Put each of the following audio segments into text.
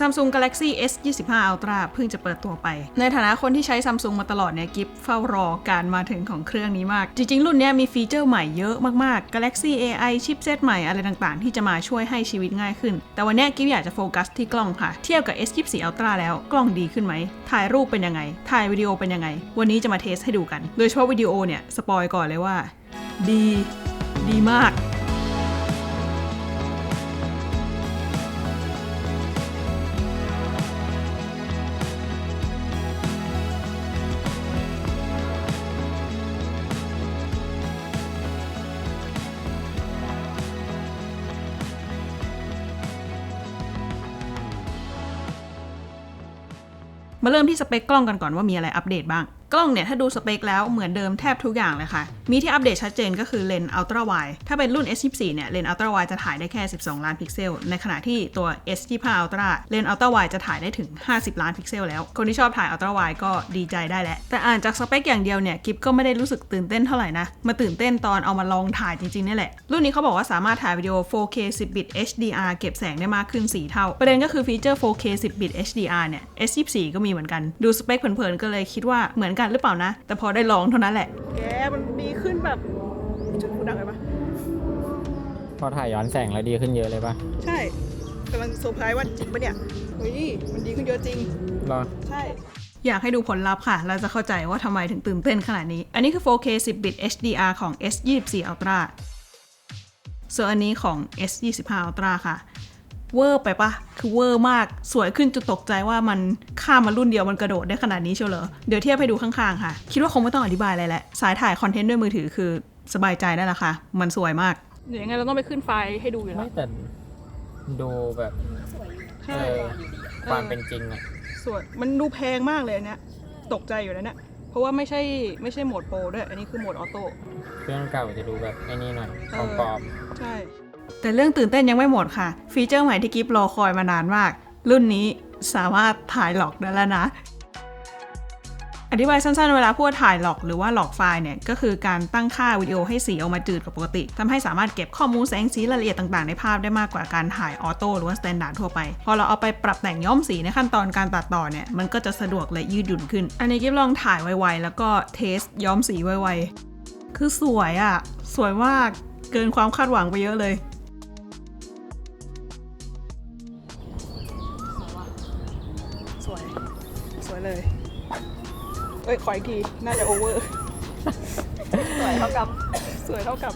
Samsung Galaxy S25 Ultra เพิ่งจะเปิดตัวไปในฐานะคนที่ใช้ Samsung มาตลอดเนี่ยกิฟเฝ้ารอการมาถึงของเครื่องนี้มากจริงๆรุ่นนี้มีฟีเจอร์ใหม่เยอะมากๆ Galaxy AI ชิปเซตใหม่อะไรต่างๆที่จะมาช่วยให้ชีวิตง่ายขึ้นแต่วันนี้กิฟอยากจะโฟกัสที่กล้องค่ะเทียบกับ S24 Ultra แล้วกล้องดีขึ้นไหมถ่ายรูปเป็นยังไงถ่ายวิดีโอเป็นยังไงวันนี้จะมาเทสให้ดูกันโดยเฉพาะวิดีโอเนี่ยสปอยก่อนเลยว่าดีมากมาเริ่มที่สเปคกล้องกันก่อนว่ามีอะไรอัปเดตบ้างกล้องเนี่ยถ้าดูสเปคแล้วเหมือนเดิมแทบทุกอย่างเลยค่ะมีที่อัปเดตชัดเจนก็คือเลนส์ Ultra Wide ถ้าเป็นรุ่น S24 เนี่ยเลนส์ Ultra Wide จะถ่ายได้แค่12ล้านพิกเซลในขณะที่ตัว S25 Ultra เลนส์ Ultra Wide จะถ่ายได้ถึง50ล้านพิกเซลแล้วคนที่ชอบถ่าย Ultra Wide ก็ดีใจได้แหละแต่อ่านจากสเปคอย่างเดียวเนี่ยกิฟก็ไม่ได้รู้สึกตื่นเต้นเท่าไหร่นะมาตื่นเต้นตอนเอามาลองถ่ายจริงๆนี่แหละรุ่นนี้เขาบอกว่าสามารถถ่ายวิดีโอ 4K 10 bit HDR เก็บแสงได้มากขึ้น4เท่าประเด็นก็คือฟีเจอร์ 4K 10 bit HDR เนี่ย S24 ก็มีเหมือนกันดูสเปคเผินๆก็เลยคิดว่าเหมือนกันหรือเปล่านะแต่พอได้ลองเท่านั้นแหละแกมันดีขึ้นแบบจะพูดดังเลยปะพอถ่ายย้อนแสงแล้วดีขึ้นเยอะเลยปะใช่กำลังเซอร์ไพรส์ว่าจริงปะเนี่ยเฮ้ยมันดีขึ้นเยอะจริงหรอใช่อยากให้ดูผลลัพธ์ค่ะเราจะเข้าใจว่าทำไมถึงตื่นเต้นขนาดนี้อันนี้คือ 4K 10 bit HDR ของ S24 Ultra ส่วนอันนี้ของ S25 Ultra ค่ะเวอร์ไปปะคือเวอร์มากสวยขึ้นจนตกใจว่ามันข้ามมารุ่นเดียวมันกระโดดได้ขนาดนี้เชียวเหรอเดี๋ยวเทียบให้ดูข้างๆค่ะคิดว่าคงไม่ต้องอธิบายอะไรแล้วสายถ่ายคอนเทนต์ด้วยมือถือคือสบายใจได้ละค่ะมันสวยมากเดี๋ยวยังไงเราต้องไปขึ้นไฟล์ให้ดูอยู่แล้วไม่แต่ดูแบบความเป็นจริงอะสวยมันดูแพงมากเลยเนี่ยตกใจอยู่นะเนี่ยเพราะว่าไม่ใช่โหมดโปรด้วยอันนี้คือโหมดออโต้เครื่องเก่าจะดูแบบไอ้นี่หน่อยปลอมใช่แต่เรื่องตื่นเต้นยังไม่หมดค่ะฟีเจอร์ใหม่ที่กิฟรอคอยมานานมากรุ่นนี้สามารถถ่ายหลอกได้แล้วนะอธิบายสั้นๆเวลาพูดถ่ายหลอกหรือว่าหลอกไฟล์เนี่ยก็คือการตั้งค่าวิดีโอให้สีออกมาจืดกว่าปกติทำให้สามารถเก็บข้อมูลแสงสีรายละเอียดต่างๆในภาพได้มากกว่าการถ่ายออโต้หรือว่าสแตนดาร์ดทั่วไปพอเราเอาไปปรับแต่งย้อมสีในขั้นตอนการตัดต่อเนี่ยมันก็จะสะดวกและยืดหยุ่นขึ้นอันนี้กิฟลองถ่ายไวๆแล้วก็เทสย้อมสีไวๆคือสวยอ่ะสวยมากเกินความคาดหวังไปเยอะเลยสวยเลยขออีกทีน่าจะโอเวอร์สวยเท่ากับ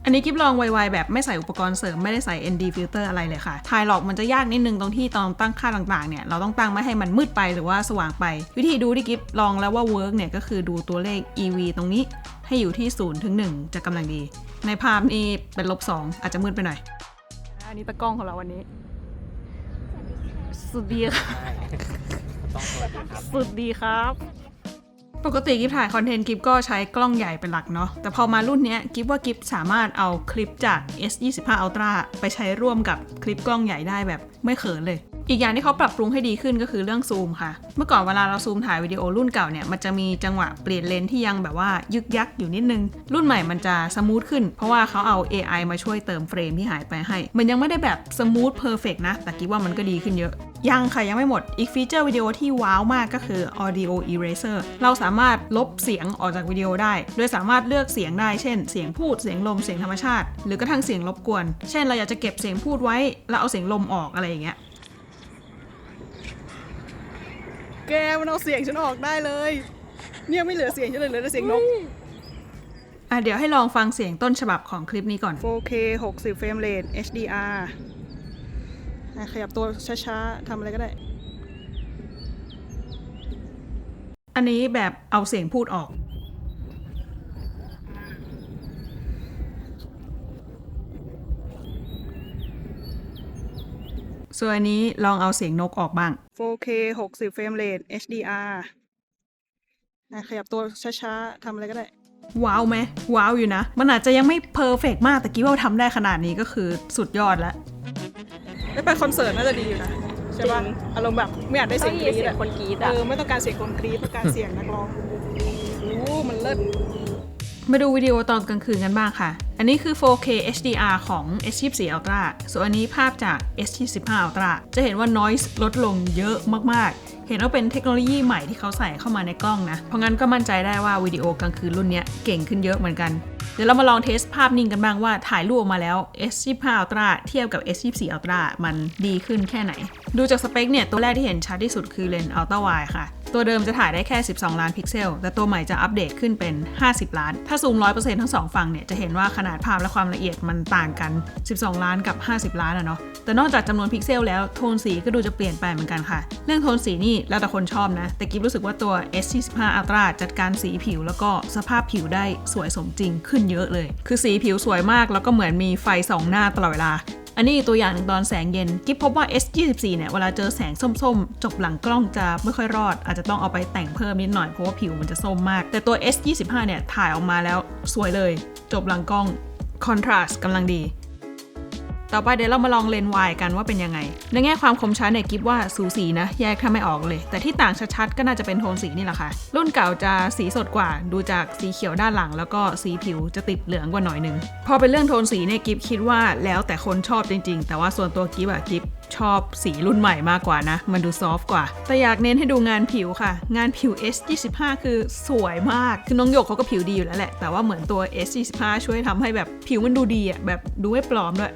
อันนี้กิฟลองไวๆแบบไม่ใส่อุปกรณ์เสริมไม่ได้ใส่ ND filter อะไรเลยค่ะถ่ายหลอกมันจะยากนิดนึงตรงที่ตอนตั้งค่าต่างๆเนี่ยเราต้องตั้งไม่ให้มันมืดไปหรือว่าสว่างไปวิธีดูที่กิฟลองแล้วว่าเวิร์กเนี่ยก็คือดูตัวเลข EV ตรงนี้ให้อยู่ที่0 ถึง 1จะกำลังดีในภาพนี้เป็น-2อาจจะมืดไปหน่อยอันนี้ตากล้องของเราวันนี้สุดดีค่ะสุดดีครับปกติกิฟถ่ายคอนเทนต์กิฟก็ใช้กล้องใหญ่เป็นหลักเนาะแต่พอมารุ่นนี้กิฟว่ากิฟสามารถเอาคลิปจาก S25 Ultra ไปใช้ร่วมกับคลิปกล้องใหญ่ได้แบบไม่เขินเลยอีกอย่างที่เขาปรับปรุงให้ดีขึ้นก็คือเรื่องซูมค่ะเมื่อก่อนเวลาเราซูมถ่ายวิดีโอรุ่นเก่าเนี่ยมันจะมีจังหวะเปลี่ยนเลนที่ยังแบบว่ายึกยักอยู่นิดนึงรุ่นใหม่มันจะสมูทขึ้นเพราะว่าเขาเอา AI มาช่วยเติมเฟรมที่หายไปให้มันยังไม่ได้แบบสมูทเพอร์เฟกต์นะแต่กิฟว่ามันก็ดีขึ้นเยอะยังค่ะยังไม่หมดอีกฟีเจอร์วิดีโอที่ว้าวมากก็คือ Audio Eraser เราสามารถลบเสียงออกจากวิดีโอได้โดยสามารถเลือกเสียงได้เช่นเสียงพูดเสียงลมเสียงธรรมชาติหรือกระทั่งเสียงรบกวนเช่นเราอยากจะเก็บเสียงพูดไว้แล้วเอาเสียงลมออกอะไรอย่างเงี้ยแกมันเอาเสียงฉันออกได้เลยเนี่ยไม่เหลือเสียงฉันเลยเหลือแต่เสียงนกเดี๋ยวให้ลองฟังเสียงต้นฉบับของคลิปนี้ก่อน 4K 60 เฟรมเรท HDR ขยับตัวช้าๆทำอะไรก็ได้อันนี้แบบเอาเสียงพูดออกส่วนอันนี้ลองเอาเสียงนกออกบ้าง 4K 60 เฟรมเรท HDR ขยับตัวช้าๆทำอะไรก็ได้ว้าวไหมว้าวอยู่นะมันอาจจะยังไม่เพอร์เฟกต์มากแต่กิ๊บว่าทำได้ขนาดนี้ก็คือสุดยอดแล้วไปคอนเสิร์ตน่าจะดีอยู่นะใช่ป่ะอารมณ์แบบไม่อยากได้เสียงกรี๊ดคนกรี๊ดไม่ต้องการเสียงคนกรี๊ดต้องการเสียงนักร้องมันเลิศมาดูวิดีโอตอนกลางคืนกันบ้างค่ะ อันนี้คือ 4K HDR ของ S24 Ultra ส่วนอันนี้ภาพจาก S25 Ultra จะเห็นว่า noise ลดลงเยอะมากๆเห็นว่าเป็นเทคโนโลยีใหม่ที่เขาใส่เข้ามาในกล้องนะเพราะงั้นก็มั่นใจได้ว่าวิดีโอกลางคืนรุ่นนี้เก่งขึ้นเยอะเหมือนกันเดี๋ยวเรามาลองเทสภาพนิ่งกันบ้างว่าถ่ายรูปออกมาแล้ว S25 Ultra เทียบกับ S24 Ultra มันดีขึ้นแค่ไหนดูจากสเปคเนี่ยตัวแรกที่เห็นชัดที่สุดคือเลนส์ Ultra Wide ค่ะตัวเดิมจะถ่ายได้แค่12ล้านพิกเซลแต่ตัวใหม่จะอัปเดตขึ้นเป็น50ล้านถ้าซูม 100% ทั้ง2ฝั่งเนี่ยจะเห็นว่าขนาดภาพและความละเอียดมันต่างกัน12ล้านกับ50ล้านอะเนาะแต่นอกจากจำนวนพิกเซลแล้วโทนสีก็ดูจะเปลี่ยนไปเหมือนกันค่ะเรื่องโทนสีนี่แล้วแต่คนชอบนะแต่กิ๊บรู้สึกว่าตัว S25 Ultra จัดการสีผิวแล้วก็สภาพผิวได้สวยสมจริงขึ้นเยอะเลยคือสีผิวสวยมากแล้วก็เหมือนมีไฟส่องหน้าตลอดเวลาอันนี้ตัวอย่างหนึ่งตอนแสงเย็นกิ๊บพบว่า S24 เนี่ยเวลาเจอแสงส้มๆจบหลังกล้องจะไม่ค่อยรอดอาจจะต้องเอาไปแต่งเพิ่มนิดหน่อยเพราะว่าผิวมันจะส้มมากแต่ตัว S25 เนี่ยถ่ายออกมาแล้วสวยเลยจบหลังกล้องคอนทราสต์กำลังดีต่อไปเดี๋ยวเรามาลองเลนส์วายกันว่าเป็นยังไงในแง่ความคมชัดเนี่ยกิ๊บว่าสูสีนะแยกแทบไม่ออกเลยแต่ที่ต่างชัดๆก็น่าจะเป็นโทนสีนี่แหละค่ะรุ่นเก่าจะสีสดกว่าดูจากสีเขียวด้านหลังแล้วก็สีผิวจะติดเหลืองกว่าหน่อยนึงพอเป็นเรื่องโทนสีเนี่ยกิ๊บคิดว่าแล้วแต่คนชอบจริงๆแต่ว่าส่วนตัวกิ๊บชอบสีรุ่นใหม่มากกว่านะมันดูซอฟต์กว่าแต่อยากเน้นให้ดูงานผิวค่ะงานผิว S25 คือสวยมากคือน้องหยกเขาก็ผิวดีอยู่แล้วแหละแต่ว่าเหมือนตัว S25 ช่วยทำให้แบบผิวมันดูดีอ่ะแบบดูไม่ปลอมด้วย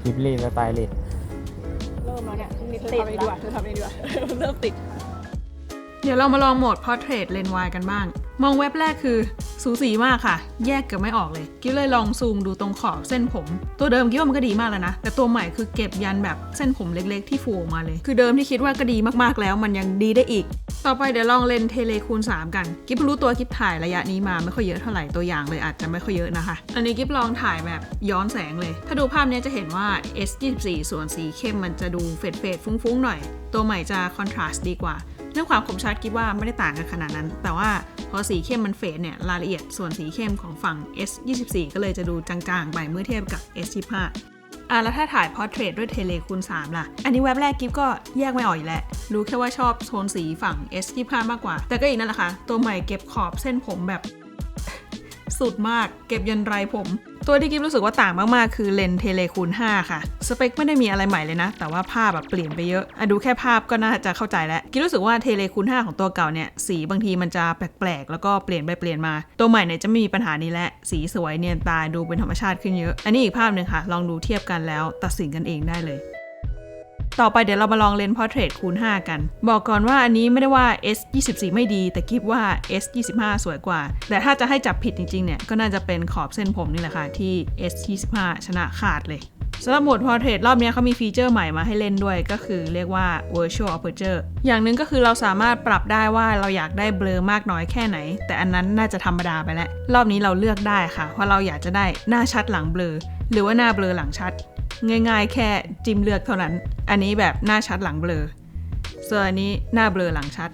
กิบลีสไตล์ลิส เริ่มแล้วเนี่ยติดแล้วเธอทำเองดีกว่า เริ่มติด เดี๋ยวเรามาลองโหมด Portrait Lens Wide กันบ้างมองเว็บแรกคือสูสีมากค่ะแยกเกือบไม่ออกเลยกิ๊บเลยลองซูมดูตรงขอบเส้นผมตัวเดิมกิ๊บว่ามันก็ดีมากแล้วนะแต่ตัวใหม่คือเก็บยันแบบเส้นผมเล็กๆที่ฟูออกมาเลยคือเดิมที่คิดว่าก็ดีมากๆแล้วมันยังดีได้อีกต่อไปเดี๋ยวลองเลนส์เทเลคูณ3กันกิ๊บรู้ตัวกิ๊บถ่ายระยะนี้มาไม่ค่อยเยอะเท่าไหร่ตัวอย่างเลยอาจจะไม่ค่อยเยอะนะคะอันนี้กิ๊บลองถ่ายแบบย้อนแสงเลยถ้าดูภาพนี้จะเห็นว่า S24 ส่วนสีเข้มมันจะดูเฟดฟุ้งๆหน่อยตัวใหม่จะคอนทราสต์ดีกว่าเรื่องความคมชัดคิดว่าไม่ได้ต่างกันขนาดนั้นแต่ว่าพอสีเข้มมันเฟดเนี่ยรายละเอียดส่วนสีเข้มของฝั่ง S24 ก็เลยจะดูจางๆไปเมื่อเทียบกับ S25 แล้วถ้าถ่าย Portrait ด้วยเทเลคูณ3ล่ะอันนี้เว็บแรกกิ๊บก็แยกไม่ออกอีกแล้วรู้แค่ว่าชอบโทนสีฝั่ง S25 มากกว่าแต่ก็อีกนั่นแหละค่ะตัวใหม่เก็บขอบเส้นผมแบบสุดมากเก็บยันไรผมตัวที่กิ๊บรู้สึกว่าต่างมากๆคือเลนส์เทเลคูณ5ค่ะสเปคไม่ได้มีอะไรใหม่เลยนะแต่ว่าภาพแบบเปลี่ยนไปเยอะดูแค่ภาพก็น่าจะเข้าใจแล้วกิ๊บรู้สึกว่าเทเลคูณ5ของตัวเก่าเนี่ยสีบางทีมันจะแปลกๆแล้วก็เปลี่ยนไปเปลี่ยนมาตัวใหม่เนี่ยจะไม่มีปัญหานี้แล้วสีสวยเนียนตาดูเป็นธรรมชาติขึ้นเยอะอันนี้อีกภาพนึงค่ะลองดูเทียบกันแล้วตัดสินกันเองได้เลยต่อไปเดี๋ยวเรามาลองเลนส์ Portrait คูณ5กันบอกก่อนว่าอันนี้ไม่ได้ว่า S24 ไม่ดีแต่คิดว่า S25 สวยกว่าแต่ถ้าจะให้จับผิดจริงๆเนี่ยก็น่าจะเป็นขอบเส้นผมนี่แหละค่ะที่ S25 ชนะขาดเลยสำหรับโหมด Portrait รอบนี้เขามีฟีเจอร์ใหม่มาให้เล่นด้วยก็คือเรียกว่า Virtual Aperture อย่างหนึ่งก็คือเราสามารถปรับได้ว่าเราอยากได้เบลอมากน้อยแค่ไหนแต่อันนั้นน่าจะธรรมดาไปแล้วรอบนี้เราเลือกได้ค่ะว่าเราอยากจะได้หน้าชัดหลังเบลอหรือว่าหน้าเบลอหลังชัดง่ายๆแค่จิ้มเลือกเท่านั้นอันนี้แบบหน้าชัดหลังเบลอส่วนอันนี้หน้าเบลอหลังชัด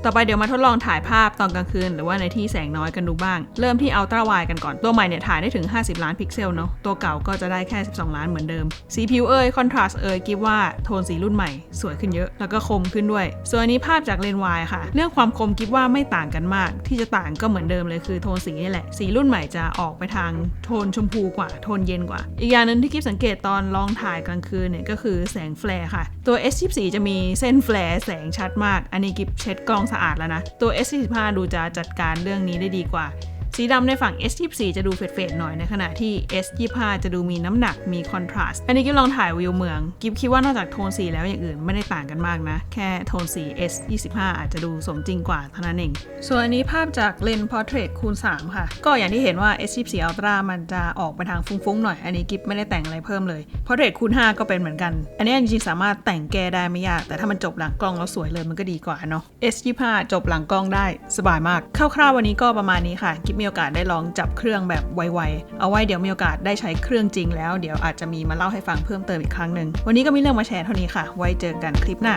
ต่อไปเดี๋ยวมาทดลองถ่ายภาพตอนกลางคืนหรือว่าในที่แสงน้อยกันดูบ้างเริ่มที่ Ultra Wide กันก่อนตัวใหม่เนี่ยถ่ายได้ถึง50ล้านพิกเซลเนาะตัวเก่าก็จะได้แค่12ล้านเหมือนเดิมสีผิวคอนทราสต์กิ๊บว่าโทนสีรุ่นใหม่สวยขึ้นเยอะแล้วก็คมขึ้นด้วยส่วนอันนี้ภาพจากเลนส์วายค่ะเรื่องความคมกิ๊บว่าไม่ต่างกันมากที่จะต่างก็เหมือนเดิมเลยคือโทนสีนี่แหละสีรุ่นใหม่จะออกไปทางโทนชมพูกว่าโทนเย็นกว่าอีกอย่างนึงที่กิ๊บสังเกตตอนลองถ่ายกลางคืนเนี่ยก็คือแสงแฟลร์ค่ะตัว S24 จะมีเส้นแฟลร์แสงชัดมากอันนี้กิ๊บเช็ดกล้องสะอาดแล้วนะตัว S25 ดูจะจัดการเรื่องนี้ได้ดีกว่าสีดำในฝั่ง S24 จะดูเฟดๆหน่อยในขณะที่ S25 จะดูมีน้ำหนักมีคอนทราสต์อันนี้กิ๊บลองถ่ายวิวเมืองกิ๊บคิดว่านอกจากโทนสีแล้วอย่างอื่นไม่ได้ต่างกันมากนะแค่โทนสี S25 อาจจะดูสมจริงกว่าเท่านั้นเองส่วนอันนี้ภาพจากเลนส์ Portrait คูณ3ค่ะก็อย่างที่เห็นว่า S24 Ultra มันจะออกไปทางฟุ้งๆหน่อยอันนี้กิ๊บไม่ได้แต่งอะไรเพิ่มเลย Portrait คูณ5ก็เป็นเหมือนกันอันนี้จริงๆสามารถแต่งแก้ได้ไม่ยากแต่ถ้ามันจบหลังกล้องแล้วสวยเลยมันก็ดีกว่าเนาะ S25 จบหลังกล้องได้สบายมากคร่าวๆวันนี้ก็ประมาณนี้ค่ะกิ๊บมีโอกาสได้ลองจับเครื่องแบบไวๆเอาไว้เดี๋ยวมีโอกาสได้ใช้เครื่องจริงแล้วเดี๋ยวอาจจะมีมาเล่าให้ฟังเพิ่มเติมอีกครั้งหนึ่งวันนี้ก็มีเรื่องมาแชร์เท่านี้ค่ะไว้เจอกันคลิปหน้า